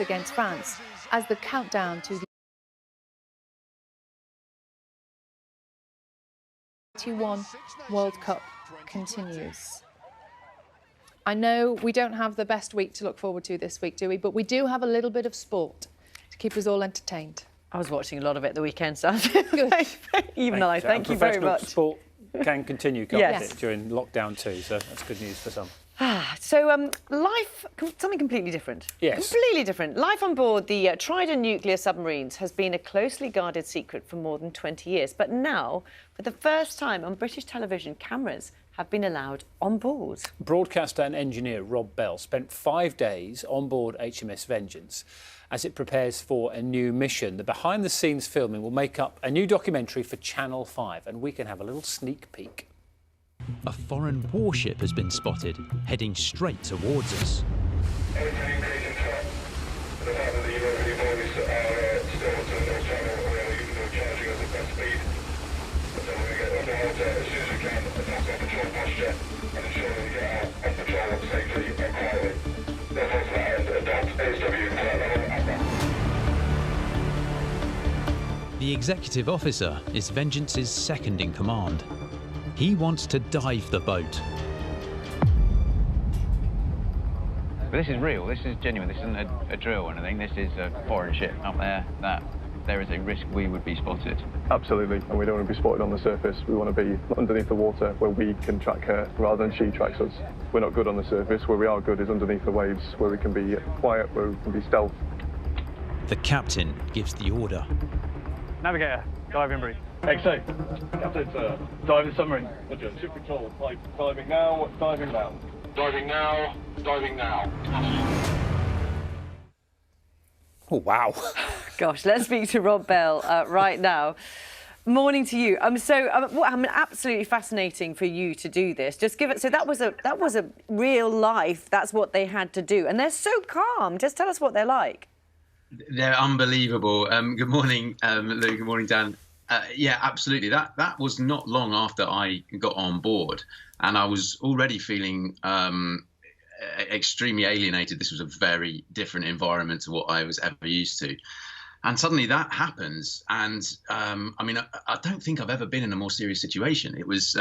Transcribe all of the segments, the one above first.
against France as the countdown to the 2021 World Cup continues. I know we don't have the best week to look forward to this week, do we? But we do have a little bit of sport to keep us all entertained. I was watching a lot of it the weekend, so Good. even though I thank you very much. Sport can continue, can't Yes. it, during lockdown too, so that's good news for some. So, life, something completely different. Yes. Completely different. Life on board the Trident nuclear submarines has been a closely guarded secret for more than 20 years. But now, for the first time on British television, cameras have been allowed on board. Broadcaster and engineer Rob Bell spent 5 days on board HMS Vengeance as it prepares for a new mission. The behind-the-scenes filming will make up a new documentary for Channel 5, and we can have a little sneak peek. A foreign warship has been spotted, heading straight towards us. The executive officer is Vengeance's second in command. He wants to dive the boat. But this is real, this is genuine, this isn't a drill or anything, this is a foreign ship up there that there is a risk we would be spotted. Absolutely, and we don't want to be spotted on the surface. We want to be underneath the water where we can track her rather than she tracks us. We're not good on the surface. Where we are good is underneath the waves, where we can be quiet, where we can be stealth. The captain gives the order. Navigator, dive and breathe. XA. Captain, sir. Dive the submarine. Roger. Ship control. Diving now, diving now. Diving now, diving now. Oh, wow. Gosh, let's speak to Rob Bell right now. Morning to you. Absolutely fascinating for you to do this. Just give it. So that was a real life. That's what they had to do, and they're so calm. Just tell us what they're like. They're unbelievable. Good morning, Lou. Good morning, Dan. Yeah, absolutely. That was not long after I got on board, and I was already feeling extremely alienated. This was a very different environment to what I was ever used to. And suddenly that happens. And I don't think I've ever been in a more serious situation. It was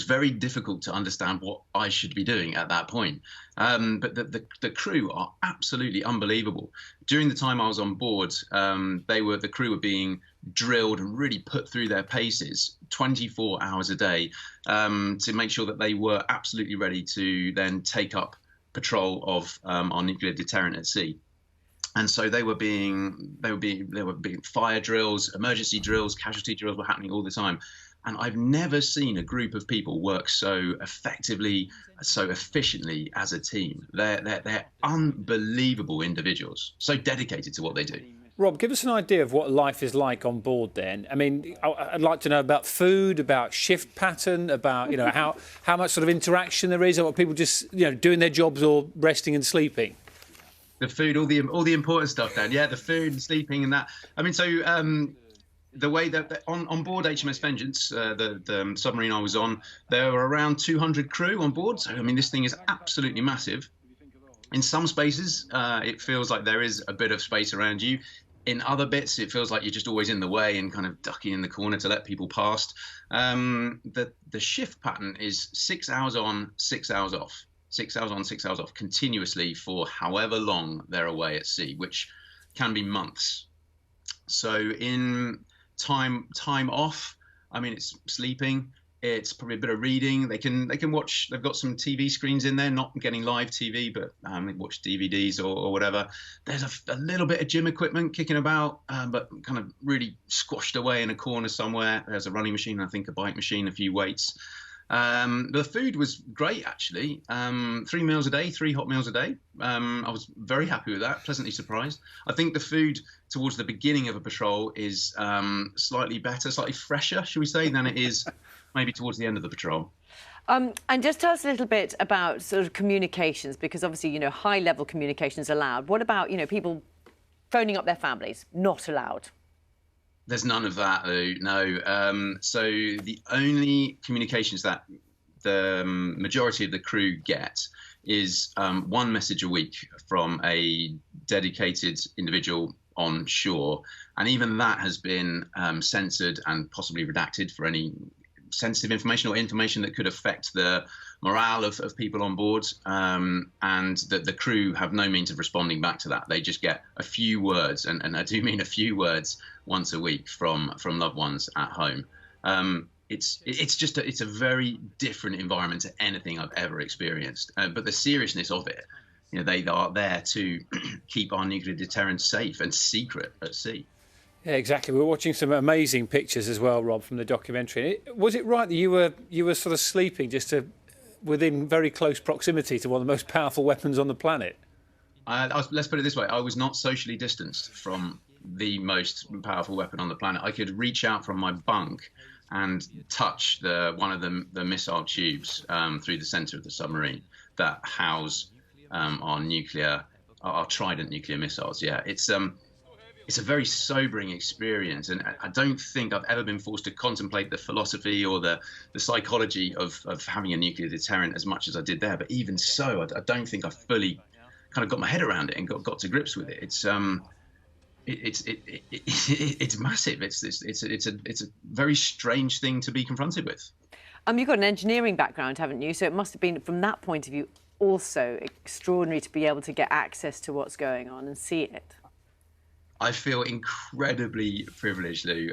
very difficult to understand what I should be doing at that point. But the crew are absolutely unbelievable. During the time I was on board, the crew were being drilled and really put through their paces 24 hours a day to make sure that they were absolutely ready to then take up patrol of our nuclear deterrent at sea. And so there were being fire drills, emergency drills, casualty drills were happening all the time. And I've never seen a group of people work so effectively, so efficiently as a team. They're unbelievable individuals, so dedicated to what they do. Rob, give us an idea of what life is like on board then. I mean, I'd like to know about food, about shift pattern, about, how much sort of interaction there is, or people just, doing their jobs or resting and sleeping. The food, all the important stuff, Dan. Yeah, the food and sleeping and that. I mean, so the way that on board HMS Vengeance, the submarine I was on, there were around 200 crew on board. So, I mean, this thing is absolutely massive. In some spaces, it feels like there is a bit of space around you. In other bits, it feels like you're just always in the way and kind of ducking in the corner to let people past. The shift pattern is 6 hours on, 6 hours off. 6 hours on, 6 hours off, continuously for however long they're away at sea, which can be months. So in time off, I mean, it's sleeping, it's probably a bit of reading. They can watch. They've got some TV screens in there, not getting live TV, but they watch DVDs or whatever. There's a little bit of gym equipment kicking about, but kind of really squashed away in a corner somewhere. There's a running machine, I think a bike machine, a few weights. The food was great, actually. 3 meals a day, 3 hot meals a day. I was very happy with that, pleasantly surprised. I think the food towards the beginning of a patrol is slightly better, slightly fresher, should we say, than it is maybe towards the end of the patrol. And just tell us a little bit about sort of communications, because obviously, high-level communication is allowed. What about, people phoning up their families? Not allowed. There's none of that, Lou, no. So the only communications that the majority of the crew get is one message a week from a dedicated individual on shore, and even that has been censored and possibly redacted for any sensitive information or information that could affect the morale of people on board, and that the crew have no means of responding back to that. They just get a few words, and I do mean a few words, once a week from loved ones at home. It's a very different environment to anything I've ever experienced. But the seriousness of it, you know, they are there to keep our nuclear deterrent safe and secret at sea. Yeah, exactly. We're watching some amazing pictures as well, Rob, from the documentary. Was it right that you were sort of sleeping within very close proximity to one of the most powerful weapons on the planet? Let's put it this way: I was not socially distanced from the most powerful weapon on the planet. I could reach out from my bunk and touch one of the missile tubes through the centre of the submarine that house our Trident nuclear missiles. Yeah, it's a very sobering experience, and I don't think I've ever been forced to contemplate the philosophy or the psychology of having a nuclear deterrent as much as I did there. But even so, I don't think I fully kind of got my head around it and got to grips with it. It's massive. It's a very strange thing to be confronted with. You've got an engineering background, haven't you? So it must have been, from that point of view, also extraordinary to be able to get access to what's going on and see it. I feel incredibly privileged, Lou.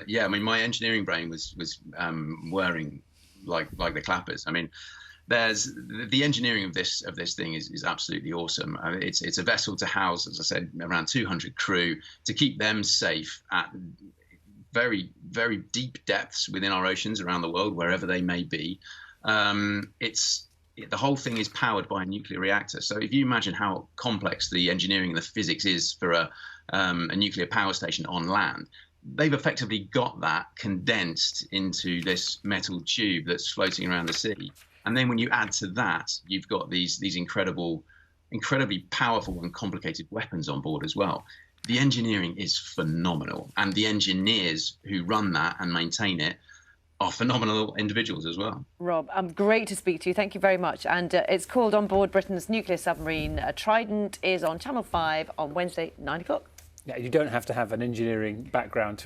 Yeah, I mean, my engineering brain was whirring like the clappers. I mean, there's the engineering of this thing is absolutely awesome. I mean, it's a vessel to house, as I said, around 200 crew, to keep them safe at very, very deep depths within our oceans around the world, wherever they may be. The whole thing is powered by a nuclear reactor. So if you imagine how complex the engineering and the physics is for a nuclear power station on land, they've effectively got that condensed into this metal tube that's floating around the sea. And then when you add to that, you've got these incredibly powerful and complicated weapons on board as well. The engineering is phenomenal, and the engineers who run that and maintain it are phenomenal individuals as well. Rob, great to speak to you. Thank you very much. And it's called On Board Britain's Nuclear Submarine. Trident is on Channel 5 on Wednesday, 9 o'clock. Yeah, you don't have to have an engineering background to